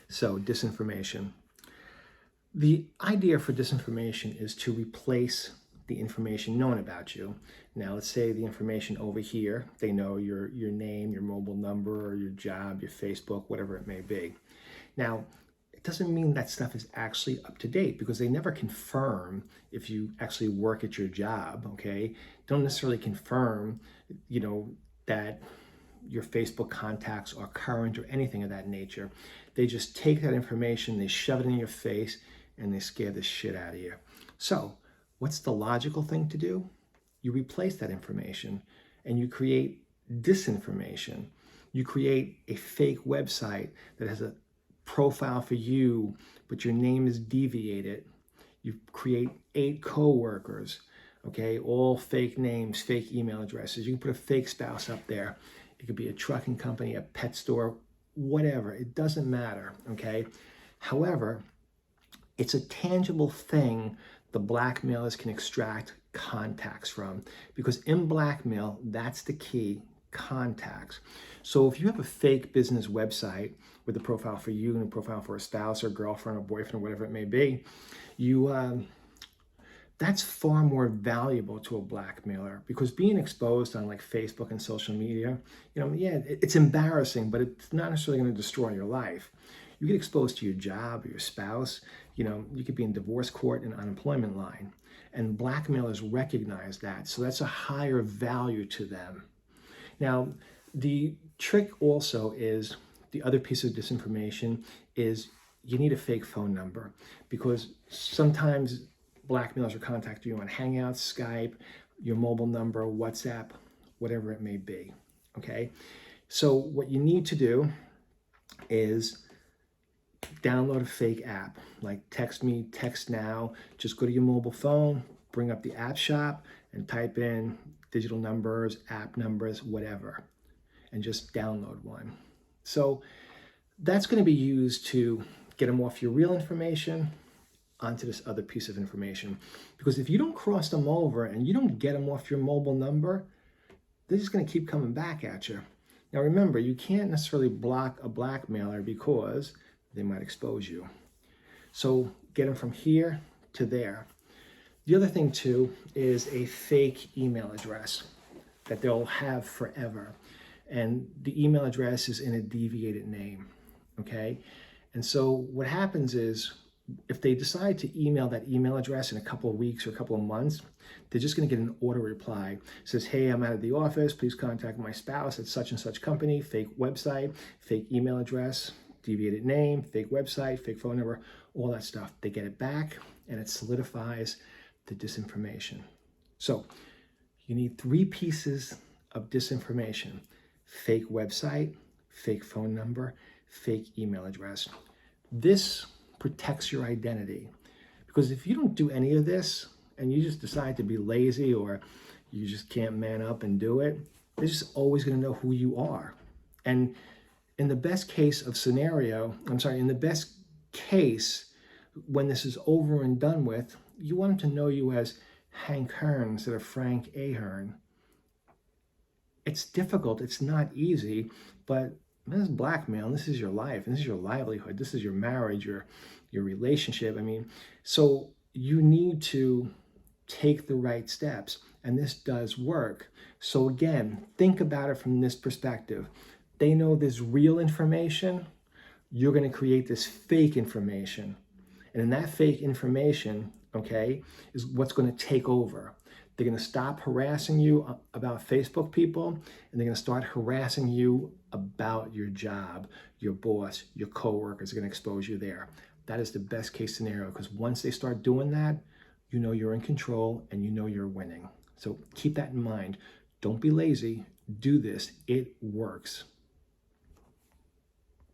So disinformation. The idea for disinformation is to replace the information known about you. Now, let's say the information over here, they know your name, your mobile number, or your job, your Facebook, whatever it may be. Now, it doesn't mean that stuff is actually up to date because they never confirm if you actually work at your job, okay? Don't necessarily confirm, that your Facebook contacts are current or anything of that nature. They just take that information, they shove it in your face, and they scare the shit out of you. So, what's the logical thing to do? You replace that information and you create disinformation. You create a fake website that has a profile for you, but your name is deviated. You create 8 coworkers, okay, all fake names, fake email addresses. You can put a fake spouse up there. It could be a trucking company, a pet store, whatever. It doesn't matter, okay? However, it's a tangible thing the blackmailers can extract contacts from, because in blackmail, that's the key, contacts. So if you have a fake business website with a profile for you and a profile for a spouse or girlfriend or boyfriend or whatever it may be, that's far more valuable to a blackmailer, because being exposed on like Facebook and social media, it's embarrassing, but it's not necessarily going to destroy your life. You get exposed to your job or your spouse, you could be in divorce court and unemployment line. And blackmailers recognize that. So that's a higher value to them. Now, the trick also is, the other piece of disinformation is you need a fake phone number, because sometimes blackmailers will contact you on Hangouts, Skype, your mobile number, WhatsApp, whatever it may be, okay? So what you need to do is download a fake app, like Text Me, Text Now. Just go to your mobile phone, bring up the app shop, and type in digital numbers, app numbers, whatever, and just download one. So that's going to be used to get them off your real information onto this other piece of information. Because if you don't cross them over and you don't get them off your mobile number, they're just going to keep coming back at you. Now remember, you can't necessarily block a blackmailer because they might expose you. So get them from here to there. The other thing too is a fake email address that they'll have forever. And the email address is in a deviated name, okay? And so what happens is, if they decide to email that email address in a couple of weeks or a couple of months, they're just going to get an auto reply. It says, hey, I'm out of the office. Please contact my spouse at such and such company, fake website, fake email address, deviated name, fake website, fake phone number, all that stuff. They get it back and it solidifies the disinformation. So you need 3 pieces of disinformation: fake website, fake phone number, fake email address. This protects your identity, because if you don't do any of this and you just decide to be lazy or you just can't man up and do it, they're just always going to know who you are. And in the best case, when this is over and done with, you want them to know you as Hank Hearn instead of Frank Ahern. It's difficult, it's not easy, but this is blackmail, and this is your life, and this is your livelihood, this is your marriage, your relationship. So you need to take the right steps, and this does work. So again, think about it from this perspective. They know this real information, you're going to create this fake information. And in that fake information, okay, is what's going to take over. They're going to stop harassing you about Facebook people, and they're going to start harassing you about your job, your boss, your coworkers are going to expose you there. That is the best case scenario, because once they start doing that, you know you're in control and you know you're winning. So keep that in mind. Don't be lazy. Do this. It works.